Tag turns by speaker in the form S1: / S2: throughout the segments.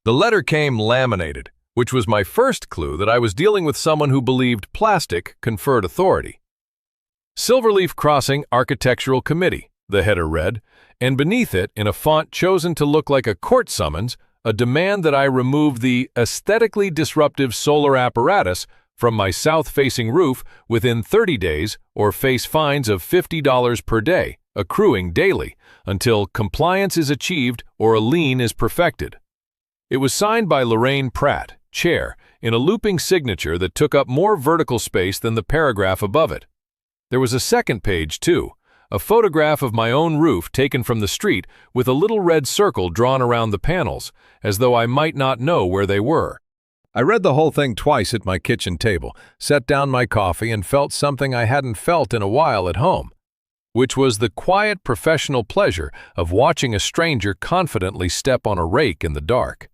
S1: The letter came laminated, which was my first clue that I was dealing with someone who believed plastic conferred authority. Silverleaf Crossing Architectural Committee, the header read, and beneath it, in a font chosen to look like a court summons, a demand that I remove the aesthetically disruptive solar apparatus from my south-facing roof within 30 days or face fines of $50 per day, accruing daily, until compliance is achieved or a lien is perfected. It was signed by Lorraine Pratt, chair, in a looping signature that took up more vertical space than the paragraph above it. There was a second page, too, a photograph of my own roof taken from the street with a little red circle drawn around the panels, as though I might not know where they were. I read the whole thing twice at my kitchen table, set down my coffee, and felt something I hadn't felt in a while at home, which was the quiet professional pleasure of watching a stranger confidently step on a rake in the dark.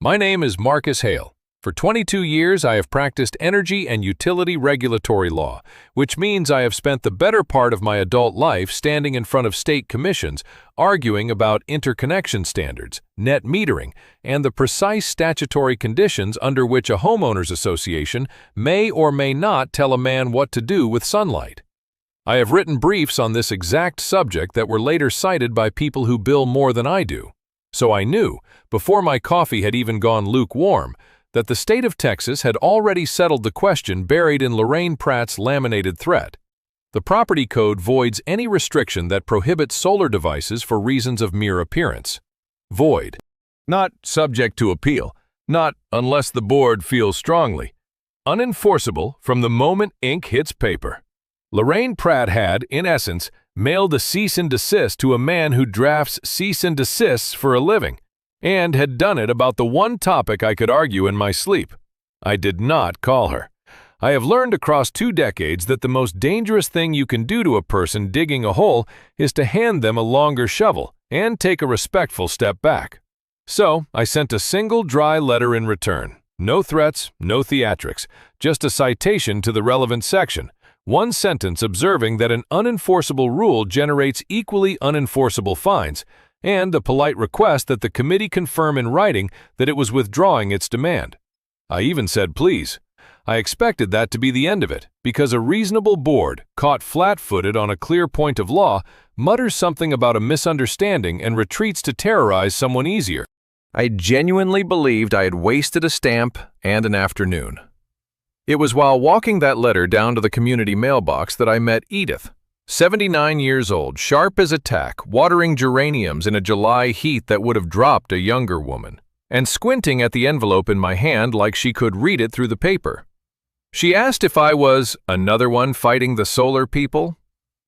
S1: My name is Marcus Hale. For 22 years, I have practiced energy and utility regulatory law, which means I have spent the better part of my adult life standing in front of state commissions, arguing about interconnection standards, net metering, and the precise statutory conditions under which a homeowners association may or may not tell a man what to do with sunlight. I have written briefs on this exact subject that were later cited by people who bill more than I do. So I knew, before my coffee had even gone lukewarm, that the state of Texas had already settled the question buried in Lorraine Pratt's laminated threat. The property code voids any restriction that prohibits solar devices for reasons of mere appearance. Void. Not subject to appeal. Not unless the board feels strongly. Unenforceable from the moment ink hits paper. Lorraine Pratt had, in essence, mailed a cease and desist to a man who drafts cease and desists for a living, and had done it about the one topic I could argue in my sleep. I did not call her. I have learned across 2 decades that the most dangerous thing you can do to a person digging a hole is to hand them a longer shovel and take a respectful step back. So I sent a single dry letter in return. No threats, no theatrics, just a citation to the relevant section. One sentence observing that an unenforceable rule generates equally unenforceable fines, and a polite request that the committee confirm in writing that it was withdrawing its demand. I even said please. I expected that to be the end of it, because a reasonable board, caught flat-footed on a clear point of law, mutters something about a misunderstanding and retreats to terrorize someone easier. I genuinely believed I had wasted a stamp and an afternoon. It was while walking that letter down to the community mailbox that I met Edith, 79 years old, sharp as a tack, watering geraniums in a July heat that would have dropped a younger woman, and squinting at the envelope in my hand like she could read it through the paper. She asked if I was another one fighting the solar people.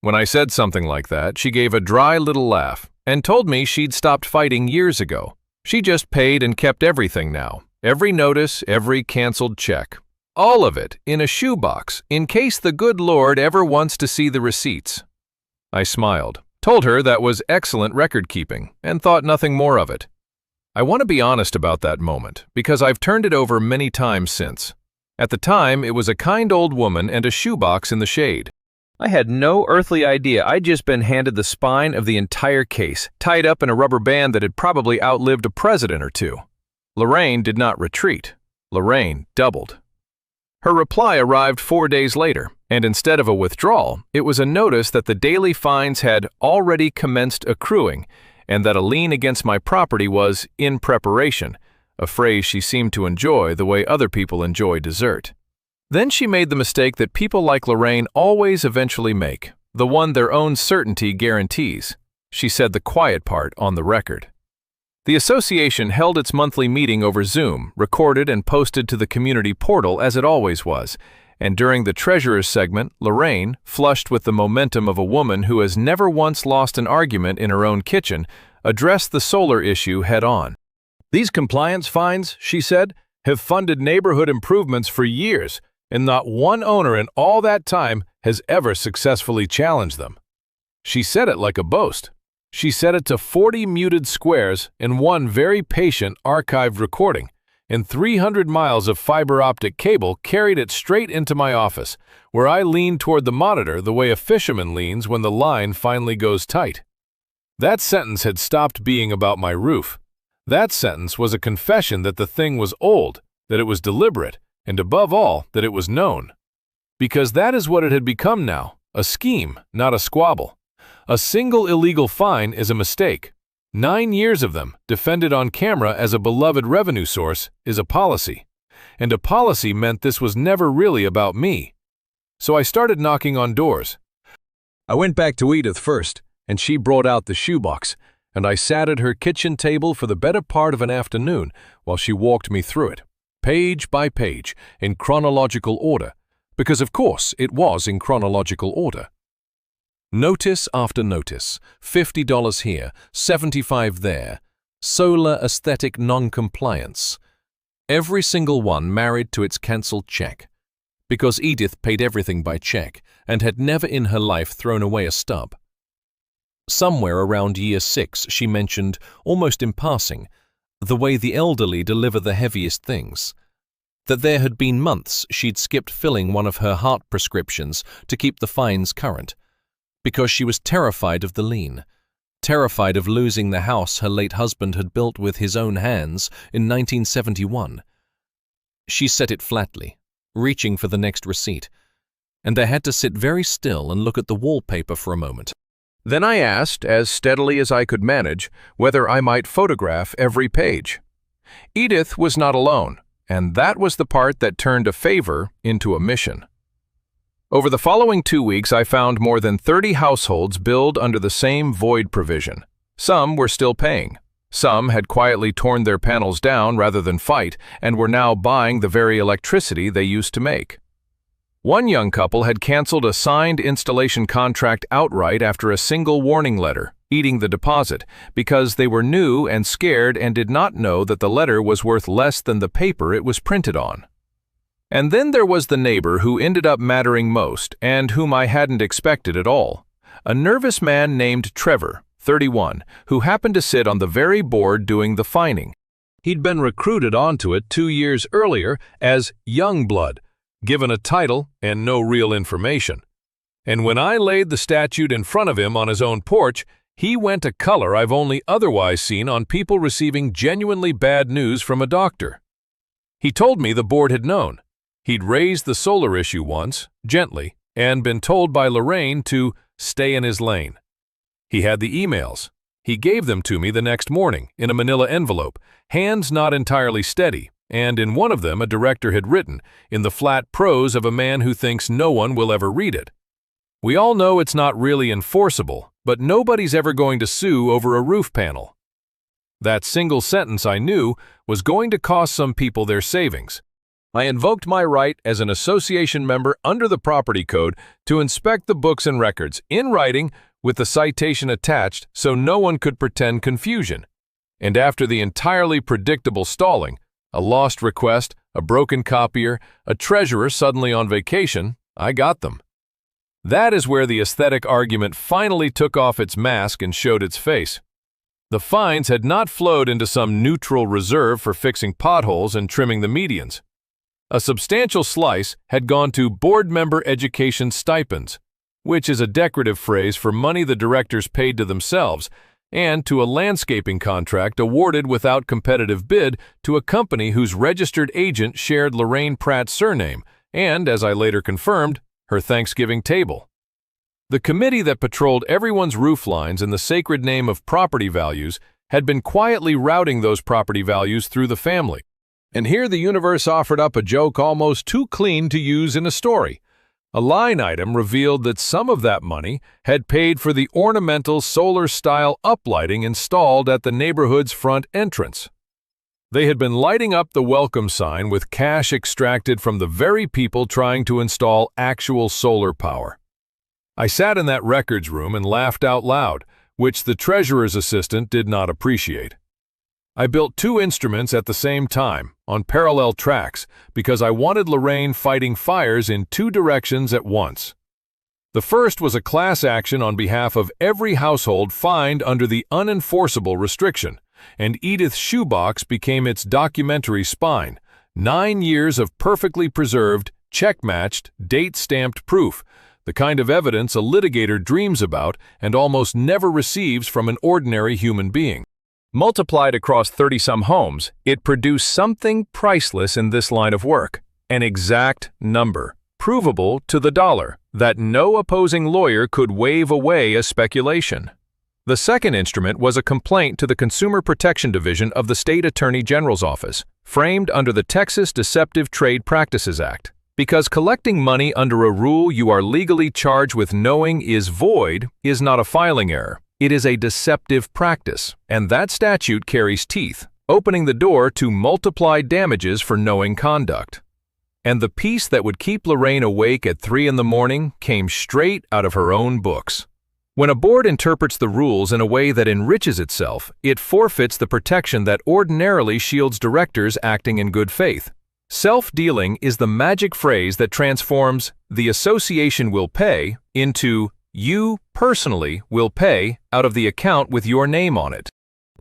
S1: When I said something like that, she gave a dry little laugh and told me she'd stopped fighting years ago. She just paid and kept everything now, every notice, every canceled check. All of it in a shoebox, in case the good Lord ever wants to see the receipts. I smiled, told her that was excellent record-keeping, and thought nothing more of it. I want to be honest about that moment, because I've turned it over many times since. At the time, it was a kind old woman and a shoebox in the shade. I had no earthly idea I'd just been handed the spine of the entire case, tied up in a rubber band that had probably outlived a president or two. Lorraine did not retreat. Lorraine doubled. Her reply arrived 4 days later, and instead of a withdrawal, it was a notice that the daily fines had already commenced accruing, and that a lien against my property was in preparation, a phrase she seemed to enjoy the way other people enjoy dessert. Then she made the mistake that people like Lorraine always eventually make, the one their own certainty guarantees. She said the quiet part on the record. The association held its monthly meeting over Zoom, recorded and posted to the community portal as it always was, and during the treasurer's segment, Lorraine, flushed with the momentum of a woman who has never once lost an argument in her own kitchen, addressed the solar issue head-on. "These compliance fines," she said, "have funded neighborhood improvements for years, and not one owner in all that time has ever successfully challenged them." She said it like a boast. She said it to 40 muted squares and one very patient archived recording, and 300 miles of fiber optic cable carried it straight into my office, where I leaned toward the monitor the way a fisherman leans when the line finally goes tight. That sentence had stopped being about my roof. That sentence was a confession that the thing was old, that it was deliberate, and above all, that it was known. Because that is what it had become now, a scheme, not a squabble. A single illegal fine is a mistake. 9 years of them, defended on camera as a beloved revenue source, is a policy. And a policy meant this was never really about me. So I started knocking on doors. I went back to Edith first, and she brought out the shoebox, and I sat at her kitchen table for the better part of an afternoon while she walked me through it, page by page, in chronological order, because of course it was in chronological order. Notice after notice, $50 here, $75 there, solar aesthetic non-compliance. Every single one married to its cancelled check, because Edith paid everything by check and had never in her life thrown away a stub. Somewhere around year 6 she mentioned, almost in passing, the way the elderly deliver the heaviest things. That there had been months she'd skipped filling one of her heart prescriptions to keep the fines current, because she was terrified of the lien, terrified of losing the house her late husband had built with his own hands in 1971. She said it flatly, reaching for the next receipt, and I had to sit very still and look at the wallpaper for a moment. Then I asked, as steadily as I could manage, whether I might photograph every page. Edith was not alone, and that was the part that turned a favor into a mission. Over the following 2 weeks, I found more than 30 households billed under the same void provision. Some were still paying. Some had quietly torn their panels down rather than fight and were now buying the very electricity they used to make. One young couple had canceled a signed installation contract outright after a single warning letter, eating the deposit, because they were new and scared and did not know that the letter was worth less than the paper it was printed on. And then there was the neighbor who ended up mattering most and whom I hadn't expected at all. A nervous man named Trevor, 31, who happened to sit on the very board doing the fining. He'd been recruited onto it 2 years earlier as young blood, given a title and no real information. And when I laid the statute in front of him on his own porch, he went a color I've only otherwise seen on people receiving genuinely bad news from a doctor. He told me the board had known. He'd raised the solar issue once, gently, and been told by Lorraine to stay in his lane. He had the emails. He gave them to me the next morning in a manila envelope, hands not entirely steady, and in one of them a director had written, in the flat prose of a man who thinks no one will ever read it. We all know it's not really enforceable, but nobody's ever going to sue over a roof panel. That single sentence, I knew, was going to cost some people their savings. I invoked my right as an association member under the property code to inspect the books and records, in writing, with the citation attached so no one could pretend confusion. And after the entirely predictable stalling, a lost request, a broken copier, a treasurer suddenly on vacation, I got them. That is where the aesthetic argument finally took off its mask and showed its face. The fines had not flowed into some neutral reserve for fixing potholes and trimming the medians. A substantial slice had gone to board member education stipends, which is a decorative phrase for money the directors paid to themselves, and to a landscaping contract awarded without competitive bid to a company whose registered agent shared Lorraine Pratt's surname and, as I later confirmed, her Thanksgiving table. The committee that patrolled everyone's roof lines in the sacred name of property values had been quietly routing those property values through the family. And here the universe offered up a joke almost too clean to use in a story. A line item revealed that some of that money had paid for the ornamental solar-style uplighting installed at the neighborhood's front entrance. They had been lighting up the welcome sign with cash extracted from the very people trying to install actual solar power. I sat in that records room and laughed out loud, which the treasurer's assistant did not appreciate. I built 2 instruments at the same time, on parallel tracks, because I wanted Lorraine fighting fires in 2 directions at once. The first was a class action on behalf of every household fined under the unenforceable restriction, and Edith's shoebox became its documentary spine, 9 years of perfectly preserved, check-matched, date-stamped proof, the kind of evidence a litigator dreams about and almost never receives from an ordinary human being. Multiplied across 30-some homes, it produced something priceless in this line of work, an exact number, provable to the dollar, that no opposing lawyer could wave away as speculation. The second instrument was a complaint to the Consumer Protection Division of the State Attorney General's Office, framed under the Texas Deceptive Trade Practices Act. Because collecting money under a rule you are legally charged with knowing is void is not a filing error. It is a deceptive practice, and that statute carries teeth, opening the door to multiplied damages for knowing conduct. And the piece that would keep Lorraine awake at 3 in the morning came straight out of her own books. When a board interprets the rules in a way that enriches itself, it forfeits the protection that ordinarily shields directors acting in good faith. Self-dealing is the magic phrase that transforms "the association will pay" into "you personally will pay" out of the account with your name on it.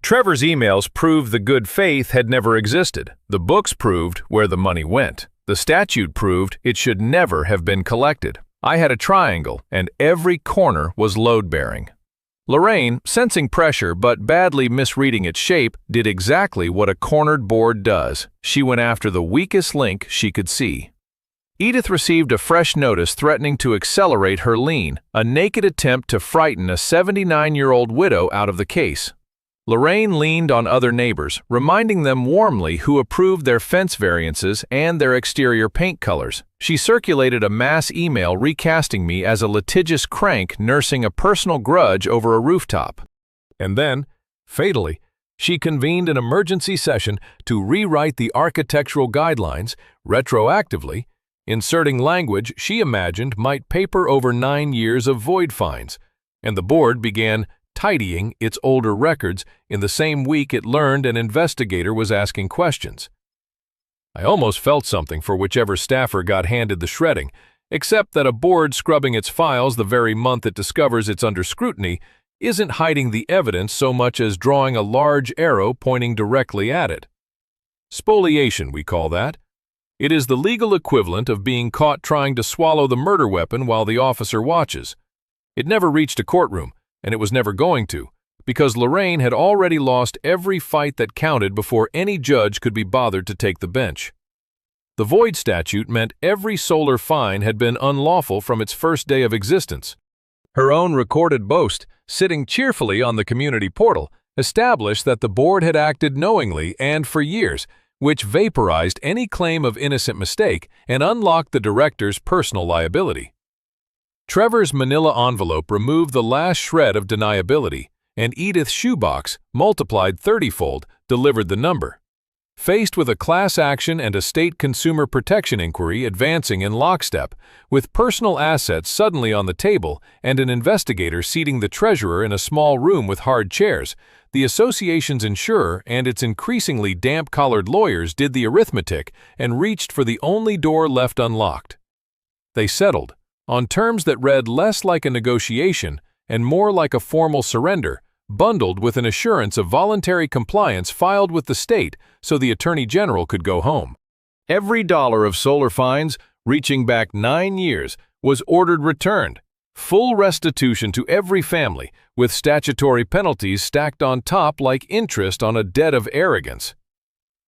S1: Trevor's emails proved the good faith had never existed. The books proved where the money went. The statute proved it should never have been collected. I had a triangle, and every corner was load-bearing. Lorraine, sensing pressure but badly misreading its shape, did exactly what a cornered board does. She went after the weakest link she could see. Edith received a fresh notice threatening to accelerate her lien, a naked attempt to frighten a 79-year-old widow out of the case. Lorraine leaned on other neighbors, reminding them warmly who approved their fence variances and their exterior paint colors. She circulated a mass email recasting me as a litigious crank nursing a personal grudge over a rooftop. And then, fatally, she convened an emergency session to rewrite the architectural guidelines retroactively, inserting language she imagined might paper over 9 years of void fines, and the board began tidying its older records in the same week it learned an investigator was asking questions. I almost felt something for whichever staffer got handed the shredding, except that a board scrubbing its files the very month it discovers it's under scrutiny isn't hiding the evidence so much as drawing a large arrow pointing directly at it. Spoliation, we call that. It is the legal equivalent of being caught trying to swallow the murder weapon while the officer watches. It never reached a courtroom, and it was never going to, because Lorraine had already lost every fight that counted before any judge could be bothered to take the bench. The void statute meant every solar fine had been unlawful from its first day of existence. Her own recorded boast, sitting cheerfully on the community portal, established that the board had acted knowingly and for years, which vaporized any claim of innocent mistake and unlocked the director's personal liability. Trevor's manila envelope removed the last shred of deniability, and Edith's shoebox, multiplied 30-fold, delivered the number. Faced with a class action and a state consumer protection inquiry advancing in lockstep, with personal assets suddenly on the table and an investigator seating the treasurer in a small room with hard chairs, the association's insurer and its increasingly damp-collared lawyers did the arithmetic and reached for the only door left unlocked. They settled, on terms that read less like a negotiation and more like a formal surrender, bundled with an assurance of voluntary compliance filed with the state so the Attorney General could go home. Every dollar of solar fines, reaching back 9 years, was ordered returned, full restitution to every family, with statutory penalties stacked on top like interest on a debt of arrogance.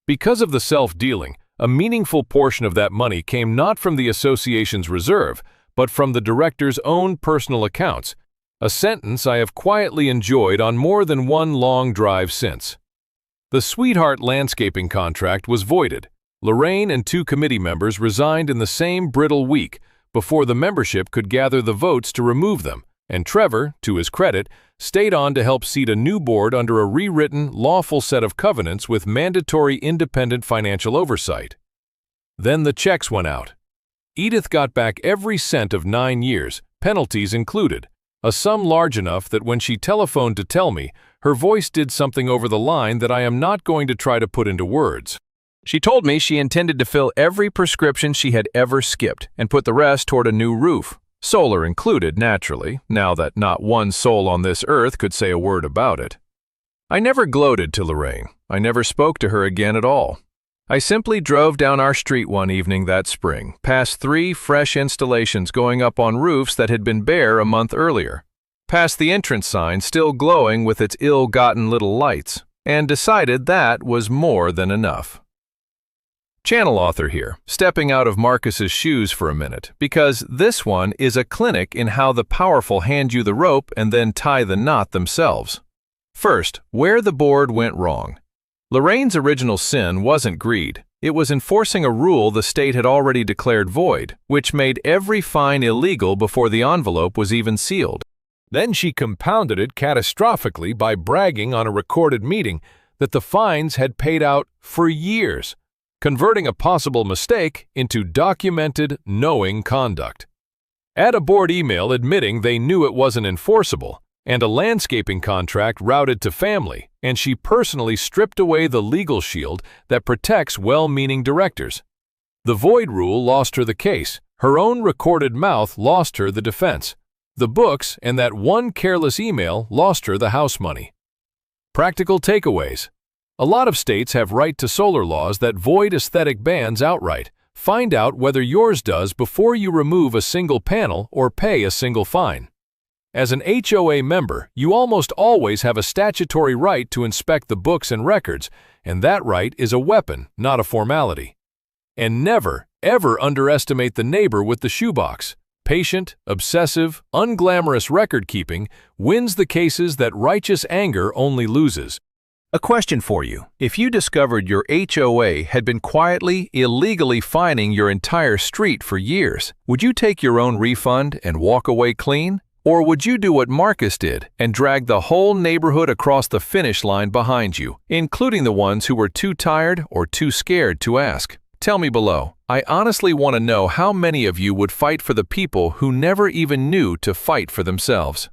S1: Because of the self-dealing, a meaningful portion of that money came not from the association's reserve, but from the director's own personal accounts, a sentence I have quietly enjoyed on more than one long drive since. The Sweetheart landscaping contract was voided. Lorraine and 2 committee members resigned in the same brittle week before the membership could gather the votes to remove them, and Trevor, to his credit, stayed on to help seat a new board under a rewritten, lawful set of covenants with mandatory independent financial oversight. Then the checks went out. Edith got back every cent of 9 years, penalties included, a sum large enough that when she telephoned to tell me, her voice did something over the line that I am not going to try to put into words. She told me she intended to fill every prescription she had ever skipped and put the rest toward a new roof, solar included, naturally, now that not one soul on this earth could say a word about it. I never gloated to Lorraine. I never spoke to her again at all. I simply drove down our street one evening that spring, past 3 fresh installations going up on roofs that had been bare a month earlier, past the entrance sign still glowing with its ill-gotten little lights, and decided that was more than enough. Channel author here, stepping out of Marcus's shoes for a minute, because this one is a clinic in how the powerful hand you the rope and then tie the knot themselves. First, where the board went wrong. Lorraine's original sin wasn't greed. It was enforcing a rule the state had already declared void, which made every fine illegal before the envelope was even sealed. Then she compounded it catastrophically by bragging on a recorded meeting that the fines had paid out for years, converting a possible mistake into documented, knowing conduct. Add a board email admitting they knew it wasn't enforceable, and a landscaping contract routed to family, and she personally stripped away the legal shield that protects well-meaning directors. The void rule lost her the case. Her own recorded mouth lost her the defense. The books and that one careless email lost her the house money. Practical takeaways. A lot of states have right to solar laws that void aesthetic bans outright. Find out whether yours does before you remove a single panel or pay a single fine. As an HOA member, you almost always have a statutory right to inspect the books and records, and that right is a weapon, not a formality. And never, ever underestimate the neighbor with the shoebox. Patient, obsessive, unglamorous record-keeping wins the cases that righteous anger only loses. A question for you. If you discovered your HOA had been quietly, illegally fining your entire street for years, would you take your own refund and walk away clean? Or would you do what Marcus did and drag the whole neighborhood across the finish line behind you, including the ones who were too tired or too scared to ask? Tell me below. I honestly want to know how many of you would fight for the people who never even knew to fight for themselves.